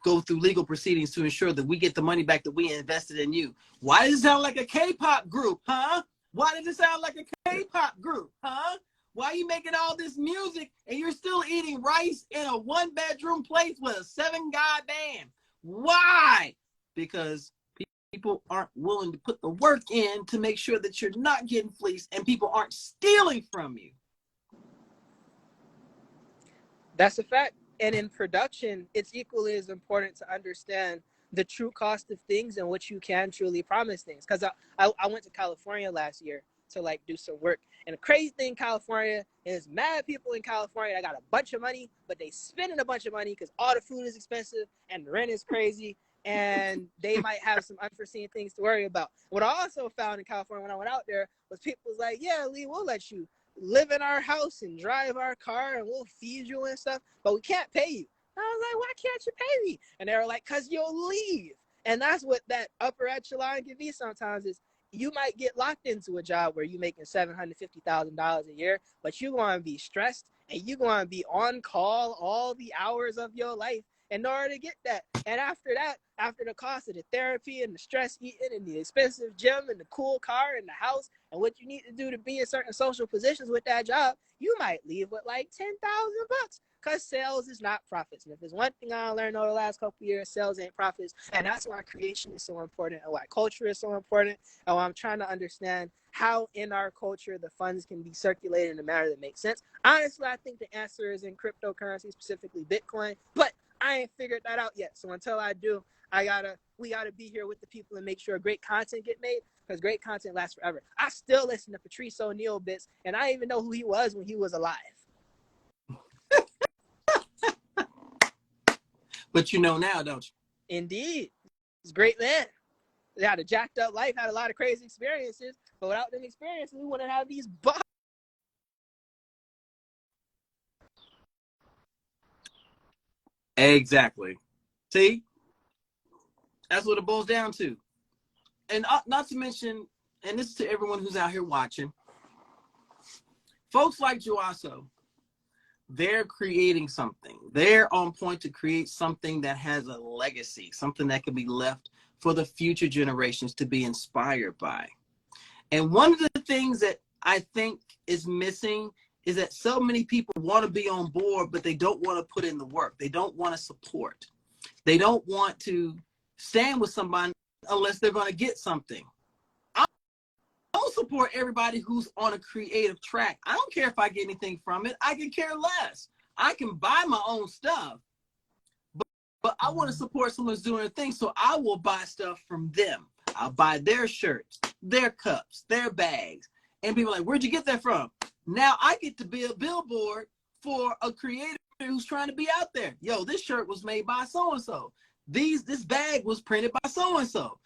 go through legal proceedings to ensure that we get the money back that we invested in you. Why does it sound like a K-pop group, huh? Why does it sound like a K-pop group, huh? Why are you making all this music and you're still eating rice in a 1-bedroom place with a 7-guy band? Why? Because people aren't willing to put the work in to make sure that you're not getting fleeced and people aren't stealing from you. That's a fact. And in production, it's equally as important to understand the true cost of things and what you can truly promise things. Because I went to California last year to like do some work. And the crazy thing in California is mad people in California that got a bunch of money, but they spending a bunch of money because all the food is expensive and the rent is crazy. And they might have some unforeseen things to worry about. What I also found in California when I went out there was people was like, yeah, Lee, we'll let you live in our house and drive our car and we'll feed you and stuff, but we can't pay you. And I was like, why can't you pay me? And they were like, because you'll leave. And that's what that upper echelon can be sometimes is you might get locked into a job where you're making $750,000 a year, but you're going to be stressed and you're going to be on call all the hours of your life in order to get that. And after that, after the cost of the therapy and the stress eating and the expensive gym and the cool car and the house and what you need to do to be in certain social positions with that job, you might leave with like $10,000 because sales is not profits. And if there's one thing I learned over the last couple of years, sales ain't profits. And that's why creation is so important and why culture is so important. And why I'm trying to understand how in our culture the funds can be circulated in a manner that makes sense. Honestly, I think the answer is in cryptocurrency, specifically Bitcoin, but I ain't figured that out yet. So until I do, we gotta be here with the people and make sure great content get made, because great content lasts forever. I still listen to Patrice O'Neal bits, and I didn't even know who he was when he was alive. But you know now, don't you? Indeed. He's a great man. He had a jacked up life, had a lot of crazy experiences, but without them experiences, we wouldn't have these bugs. Exactly. See? That's what it boils down to. And not to mention, and this is to everyone who's out here watching, folks like Juaso, they're creating something. They're on point to create something that has a legacy, something that can be left for the future generations to be inspired by. And one of the things that I think is missing is that so many people want to be on board, but they don't want to put in the work. They don't want to support. They don't want to stand with somebody unless they're going to get something. I don't support everybody who's on a creative track. I don't care if I get anything from it. I can care less. I can buy my own stuff, but I want to support someone who's doing a thing, so I will buy stuff from them. I'll buy their shirts, their cups, their bags. And people are like, where'd you get that from? Now I get to be a billboard for a creator who's trying to be out there. Yo, this shirt was made by so-and-so. This bag was printed by so-and-so.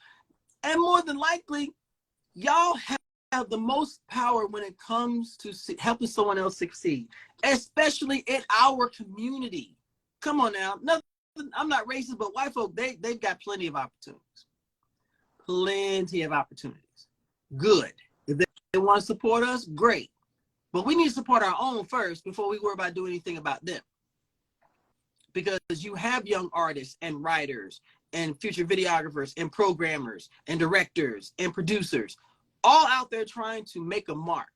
And more than likely, y'all have the most power when it comes to helping someone else succeed, especially in our community. Come on now. Nothing, I'm not racist, but white folk, they've got plenty of opportunities. Plenty of opportunities. Good. If they want to support us, great. But we need to support our own first before we worry about doing anything about them. Because you have young artists and writers and future videographers and programmers and directors and producers all out there trying to make a mark.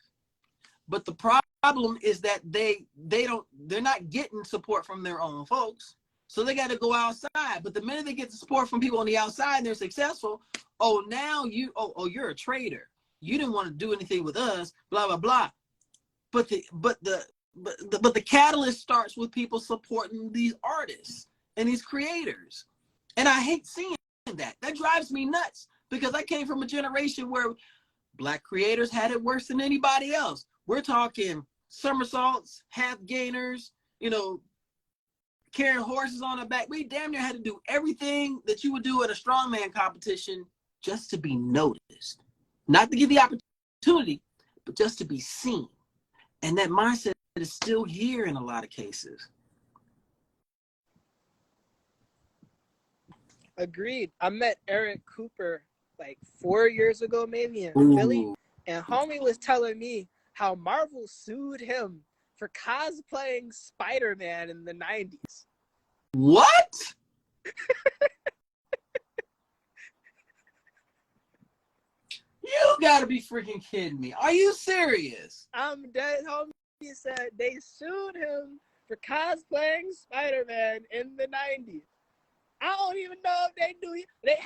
But the problem is that they're not getting support from their own folks. So they got to go outside. But the minute they get the support from people on the outside and they're successful, oh, now you're a traitor. You didn't want to do anything with us, blah, blah, blah. But the catalyst starts with people supporting these artists and these creators. And I hate seeing that. That drives me nuts because I came from a generation where Black creators had it worse than anybody else. We're talking somersaults, half gainers, carrying horses on our back. We damn near had to do everything that you would do at a strongman competition just to be noticed. Not to get the opportunity, but just to be seen. And that mindset is still here in a lot of cases. Agreed. I met Eric Cooper like 4 years ago, maybe in Philly. And homie was telling me how Marvel sued him for cosplaying Spider-Man in the 90s. What? You gotta be freaking kidding me. Are you serious? I'm dead. Homie said they sued him for cosplaying Spider-Man in the 90s. I don't even know if they knew I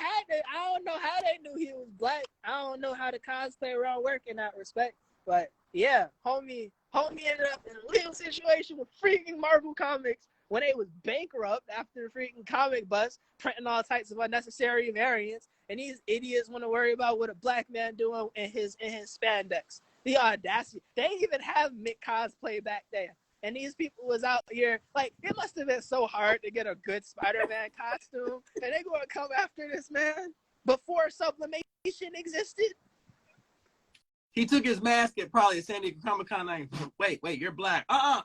don't know how they knew he was Black. I don't know how the cosplay around work in that respect. But yeah, homie ended up in a legal situation with freaking Marvel Comics when they was bankrupt after the freaking comic bust, printing all types of unnecessary variants. And these idiots want to worry about what a Black man doing in his spandex. The audacity. They didn't even have Mick cosplay back then. And these people was out here, like, it must have been so hard to get a good Spider-Man costume. And they going to come after this man before sublimation existed. He took his mask at probably a San Diego Comic-Con like, wait, you're Black. Tom,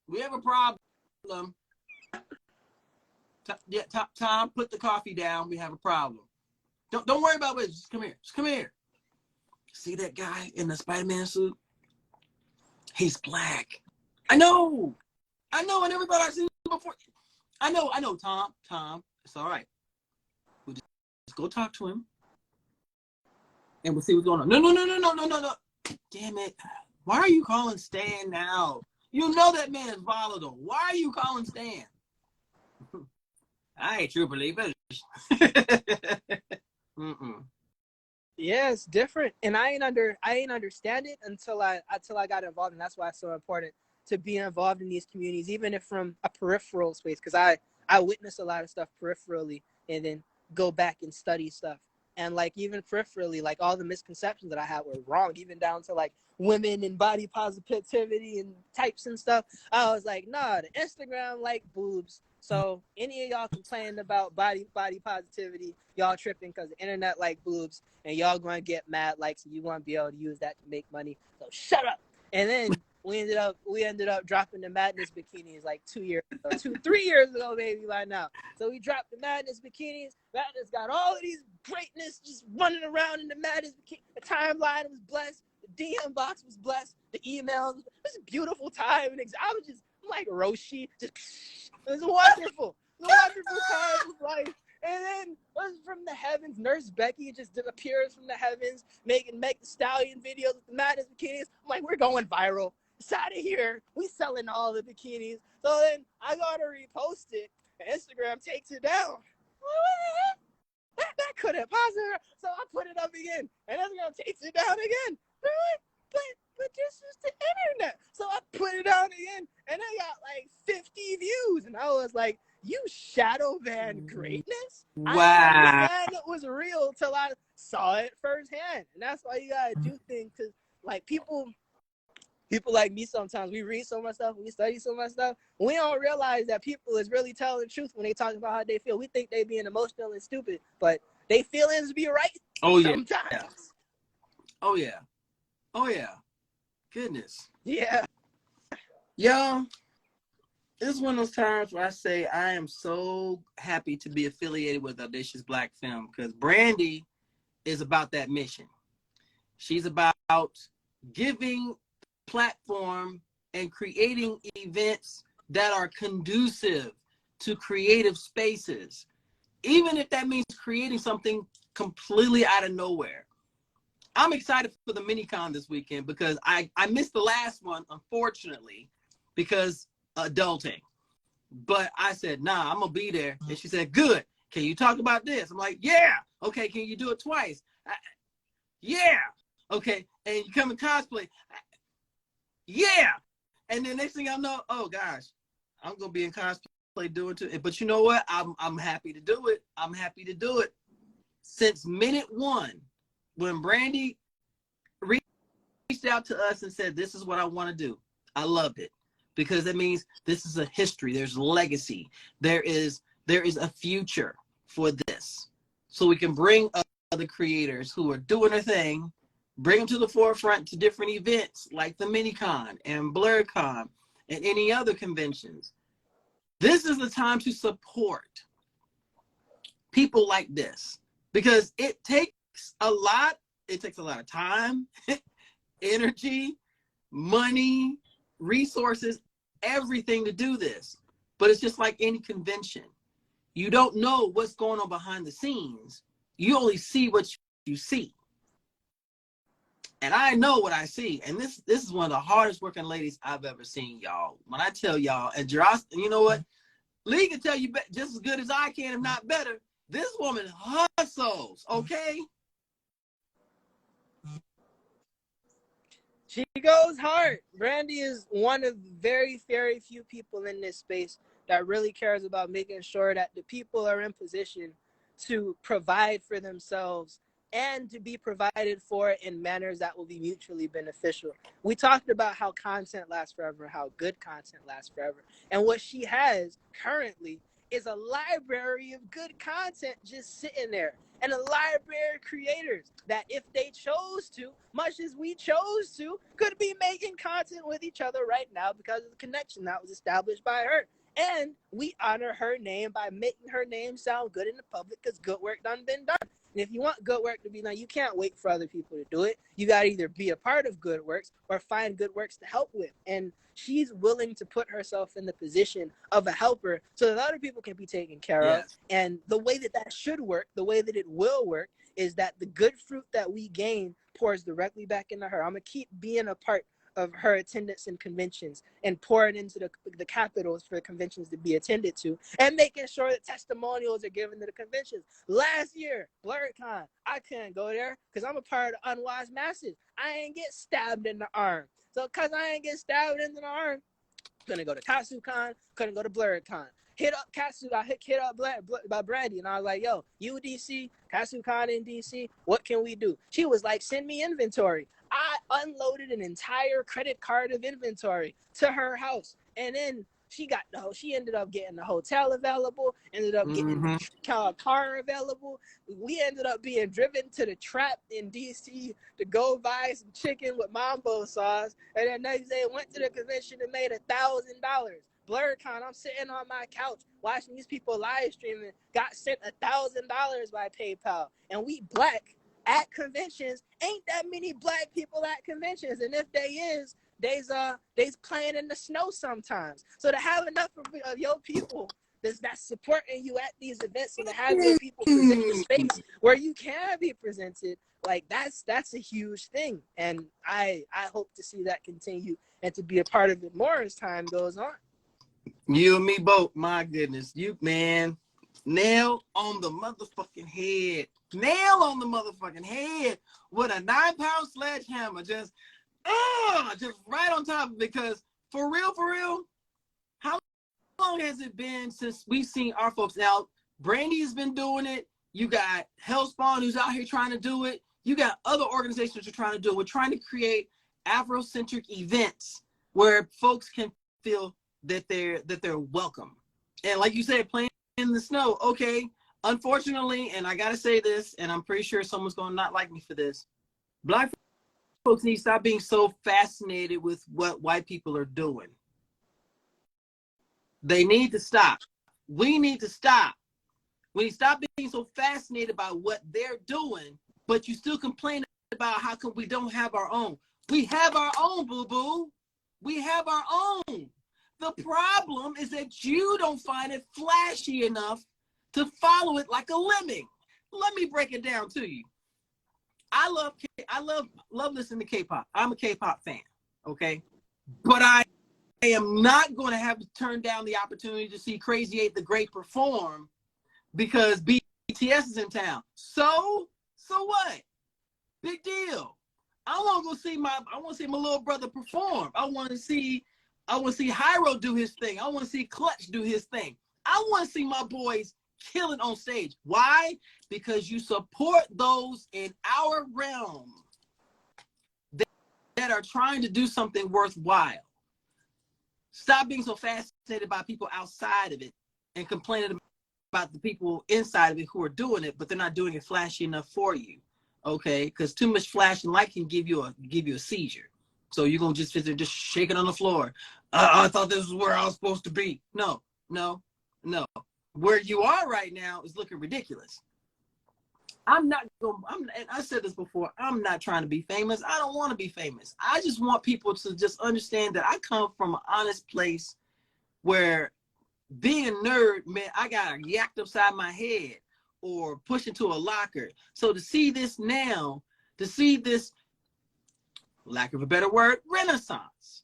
we have a problem. Tom, put the coffee down. We have a problem. Don't worry about it. Just come here. See that guy in the Spider-Man suit? He's Black. I know. And everybody I've seen before. I know, Tom, it's all right. We'll just go talk to him. And we'll see what's going on. No. Damn it. Why are you calling Stan now? You know that man is volatile. Why are you calling Stan? I ain't true believers. Yeah, it's different, and I ain't understand it until I got involved, and that's why it's so important to be involved in these communities, even if from a peripheral space, because I witness a lot of stuff peripherally, and then go back and study stuff, and like even peripherally, like all the misconceptions that I had were wrong, even down to like women and body positivity and types and stuff. I was like, nah, the Instagram like boobs. So any of y'all complaining about body positivity, y'all tripping because the internet like boobs, and y'all going to get mad likes, and you want to be able to use that to make money. So shut up. And then we ended up dropping the Madness bikinis like 3 years ago, maybe by now. So we dropped the Madness bikinis. Madness got all of these greatness just running around in the Madness bikini. The timeline was blessed. The DM box was blessed. The emails, it was a beautiful time. And I was just, I'm like Roshi, just, it was wonderful. It was a wonderful time of life. And then from the heavens, Nurse Becky just appears from the heavens, make the Stallion videos with the madness bikinis. I'm like, we're going viral. It's out of here. We selling all the bikinis. So then I gotta repost it. And Instagram takes it down. That couldn't possibly. So I put it up again, and Instagram takes it down again. But this is the internet. So I put it down again, and I got like 50 views, and I was like, "You shadow ban greatness? Wow. I didn't understand it was real till I saw it firsthand." And that's why you gotta do things, because like people like me, sometimes we read so much stuff, we study so much stuff, we don't realize that people is really telling the truth when they talk about how they feel. We think they being emotional and stupid, but they feelings be right sometimes. Yeah. Oh yeah. Oh yeah. Goodness. Yeah. Yo, this is one of those times where I say I am so happy to be affiliated with Audacious Black Film, because Brandy is about that mission. She's about giving platform and creating events that are conducive to creative spaces, even if that means creating something completely out of nowhere. I'm excited for the mini-con this weekend because I missed the last one, unfortunately, because adulting. But I said, nah, I'm gonna be there. And she said, good. Can you talk about this? I'm like, yeah. Okay, can you do it twice? Yeah. Okay, and you come in cosplay. Yeah. And then next thing I know, oh gosh, I'm gonna be in cosplay doing it. But you know what? I'm happy to do it. I'm happy to do it. Since minute one, when Brandy reached out to us and said, this is what I want to do, I loved it, because that means this is a history. There's legacy. There is a future for this. So we can bring other creators who are doing their thing, bring them to the forefront to different events like the Minicon and Blerdicorn and any other conventions. This is the time to support people like this, because it takes a lot. It takes a lot of time, energy, money, resources, everything to do this. But it's just like any convention. You don't know what's going on behind the scenes. You only see what you see. And I know what I see. And this is one of the hardest working ladies I've ever seen, y'all. When I tell y'all, and Juaso, you know what? Lee can tell you just as good as I can, if not better. This woman hustles, okay? She goes hard. Brandy is one of very, very few people in this space that really cares about making sure that the people are in position to provide for themselves and to be provided for in manners that will be mutually beneficial. We talked about how content lasts forever, how good content lasts forever. And what she has currently is a library of good content just sitting there, and a library of creators that, if they chose to, much as we chose to, could be making content with each other right now because of the connection that was established by her. And we honor her name by making her name sound good in the public, because good work done been done. And if you want good work to be done, you can't wait for other people to do it. You got to either be a part of good works or find good works to help with. And she's willing to put herself in the position of a helper so that other people can be taken care of. And the way that should work, the way that it will work, is that the good fruit that we gain pours directly back into her. I'm going to keep being a part of her attendance in conventions and pouring into the capitals for conventions to be attended to, and making sure that testimonials are given to the conventions. Last year, Blerdicorn, I couldn't go there because I'm a part of the unwise masses. I ain't get stabbed in the arm. So because I ain't get stabbed in the arm, couldn't go to KatsuCon, couldn't go to Blerdicorn. Hit up Katsu, I hit up by Brandy, and I was like, yo, UDC, KatsuCon in DC, what can we do? She was like, send me inventory. I unloaded an entire credit card of inventory to her house, and then she ended up getting the hotel available, ended up getting the car available. We ended up being driven to the Trap in DC to go buy some chicken with mambo sauce, and then next day went to the convention and made $1,000. Blerdicorn, I'm sitting on my couch watching these people live streaming, got sent $1,000 by PayPal, and we black. at conventions, ain't that many black people at conventions. And if they is, they's playing in the snow sometimes. So to have enough of your people that's supporting you at these events, and to have your people present the space where you can be presented, like that's a huge thing. And I hope to see that continue and to be a part of it more as time goes on. You and me both. My goodness. You, man, nail on the motherfucking head. Nail on the motherfucking head with a 9-pound sledgehammer. Just right on top of it. Because for real, how long has it been since we've seen our folks? Now, Brandy's been doing it. You got Hellspawn who's out here trying to do it. You got other organizations who are trying to do it. We're trying to create Afrocentric events where folks can feel that they're welcome. And like you said, playing in the snow. Okay, unfortunately, and I gotta say this, and I'm pretty sure someone's gonna not like me for this, Black folks need to stop being so fascinated with what white people are doing. They need to stop. We need to stop. We need to stop being so fascinated by what they're doing, but you still complain about how come we don't have our own. We have our own, boo-boo. We have our own. The problem is that you don't find it flashy enough to follow it like a lemming. Let me break it down to you. I love listening to K-pop. I'm a K-pop fan, okay? But I am not going to have to turn down the opportunity to see Crazy 8 the Great perform because BTS is in town. So what? Big deal. I want to see my little brother perform. I want to see Hyro do his thing. I want to see Clutch do his thing. I want to see my boys kill it on stage. Why? Because you support those in our realm that are trying to do something worthwhile. Stop being so fascinated by people outside of it and complaining about the people inside of it who are doing it, but they're not doing it flashy enough for you. Okay, because too much flash and light can give you a seizure. So you're gonna just sit there just shaking on the floor. I thought this was where I was supposed to be. No. Where you are right now is looking ridiculous. And I said this before, I'm not trying to be famous. I don't want to be famous. I just want people to just understand that I come from an honest place where being a nerd meant I got yacked upside my head or pushed into a locker. So to see this now, to see this, lack of a better word, renaissance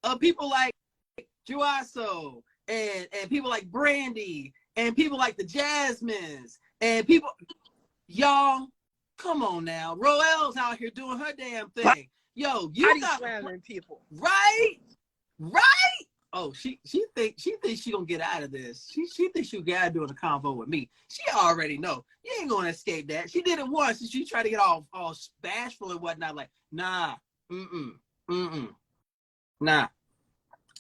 of people like Juaso and people like Brandy and people like the Jasmines and people, y'all, come on now. Roelle's out here doing her damn thing. Yo, you got slamming people. Right? Oh, she thinks she gonna get out of this. She thinks she'll get out of doing a convo with me. She already know. You ain't gonna escape that. She did it once and she tried to get all bashful and whatnot. Like, nah, nah.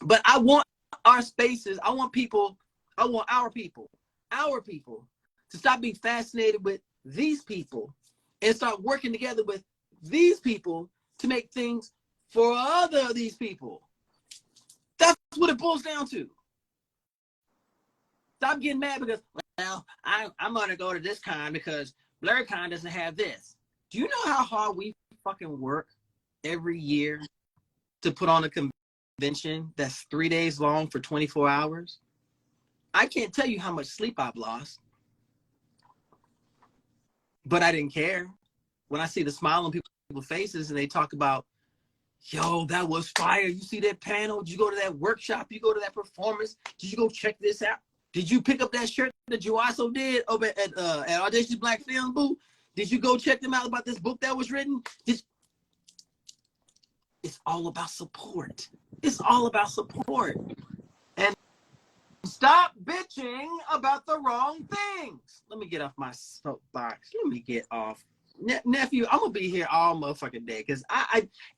But I want our spaces, I want our people to stop being fascinated with these people and start working together with these people to make things for other these people. That's what it boils down to. Stop getting mad because, well, I'm going to go to this con because Blerdicorn doesn't have this. Do you know how hard we fucking work every year to put on a convention that's 3 days long for 24 hours? I can't tell you how much sleep I've lost. But I didn't care. When I see the smile on people's faces and they talk about, yo, that was fire. You see that panel? Did you go to that workshop? You go to that performance? Did you go check this out? Did you pick up that shirt that Juaso did over at Audacious Black Film Booth? Did you go check them out about this book that was written? It's all about support. It's all about support. And stop bitching about the wrong things. Let me get off my soapbox. Let me get off. Nephew, I'm gonna be here all motherfucking day because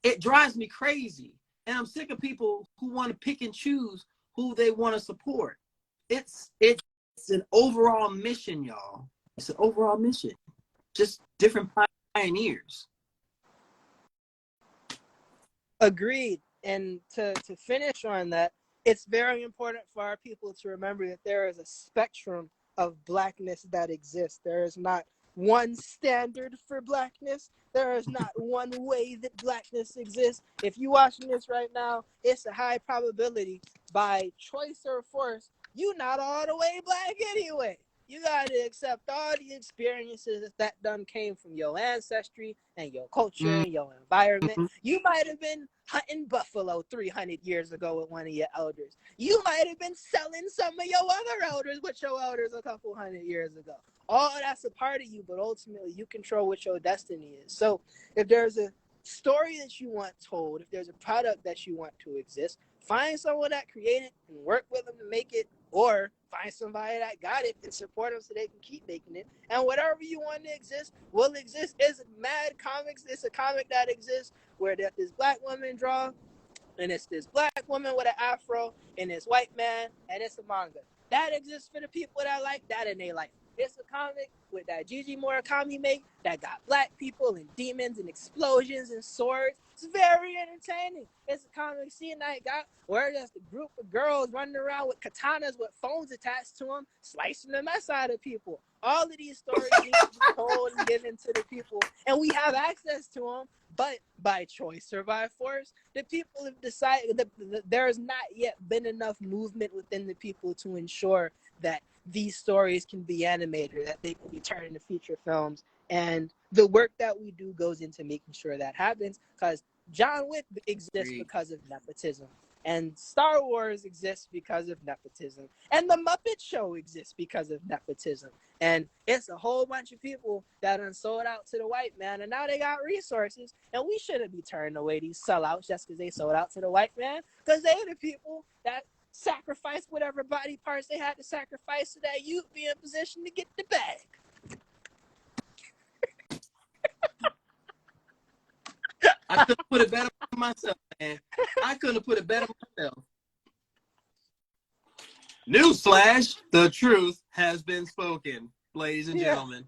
it drives me crazy, and I'm sick of people who want to pick and choose who they want to support. It's an overall mission, y'all. It's an overall mission. Just different pioneers. Agreed. And to finish on that, it's very important for our people to remember that there is a spectrum of blackness that exists. There is not one standard for blackness. There is not one way that blackness exists. If you watching this right now, it's a high probability by choice or force, you not all the way black anyway. You gotta accept all the experiences that done came from your ancestry and your culture and your environment. You might have been hunting buffalo 300 years ago with one of your elders. You might have been selling some of your other elders with your elders a couple hundred years ago. All that's a part of you, but ultimately you control what your destiny is. So if there's a story that you want told, if there's a product that you want to exist, find someone that created and work with them to make it, or find somebody that got it and support them so they can keep making it. And whatever you want to exist will exist. It's mad comics. It's a comic that exists where this black woman draw, and it's this black woman with an afro, and this white man, and it's a manga. That exists for the people that like that in their life. It's a comic with that Gigi Murakami make that got black people and demons and explosions and swords. It's very entertaining. It's a comic scene I got where there's a group of girls running around with katanas with phones attached to them, slicing the mess out of people. All of these stories need to be told and given to the people, and we have access to them. But by choice or by force, the people have decided that there has not yet been enough movement within the people to ensure that these stories can be animated, that they can be turned into feature films. And the work that we do goes into making sure that happens, because John Wick exists because of nepotism. And Star Wars exists because of nepotism. And the Muppet Show exists because of nepotism. And it's a whole bunch of people that are sold out to the white man, and now they got resources. And we shouldn't be turning away these sellouts just because they sold out to the white man, because they're the people that sacrificed whatever body parts they had to sacrifice so that you'd be in position to get the bag. I couldn't put it better myself, man. I couldn't put it better myself. Newsflash, the truth has been spoken, ladies and gentlemen.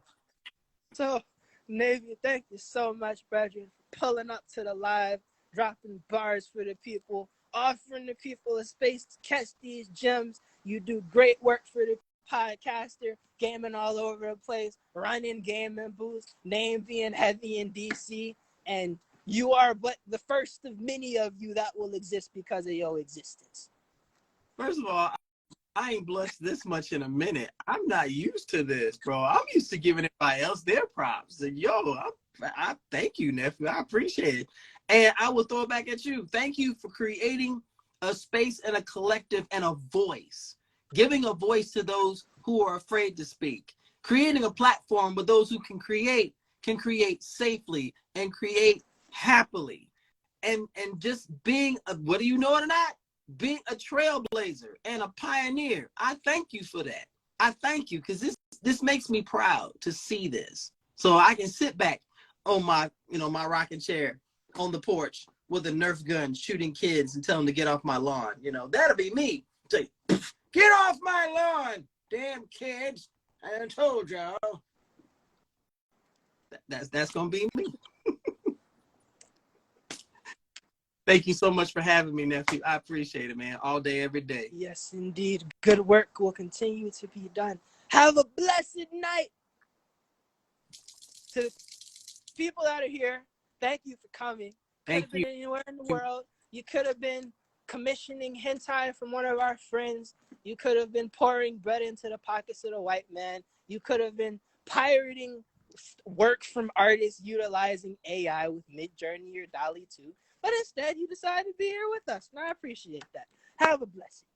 So, Navy, thank you so much, brethren, for pulling up to the live, dropping bars for the people, offering the people a space to catch these gems. You do great work for the podcaster, gaming all over the place, running gaming booths, name being heavy in DC, and you are but the first of many of you that will exist because of your existence. First of all, I ain't blushed this much in a minute. I'm not used to this, bro. I'm used to giving everybody else their props. And I thank you, nephew. I appreciate it. And I will throw it back at you. Thank you for creating a space and a collective and a voice. Giving a voice to those who are afraid to speak. Creating a platform where those who can create safely and create happily. And just being whether you know it or not, being a trailblazer and a pioneer. I thank you for that. I thank you, because this makes me proud to see this. So I can sit back on my rocking chair on the porch with a Nerf gun shooting kids and tell them to get off my lawn. That'll be me. Say, get off my lawn, damn kids. I told y'all. That's gonna be me. Thank you so much for having me, nephew. I appreciate it, man. All day, every day. Yes, indeed. Good work will continue to be done. Have a blessed night. To the people that are here, thank you for coming. Could have been anywhere in the world. You could have been commissioning hentai from one of our friends. You could have been pouring bread into the pockets of the white man. You could have been pirating work from artists utilizing AI with Midjourney or DALL-E 2. But instead, you decided to be here with us, and I appreciate that. Have a blessing.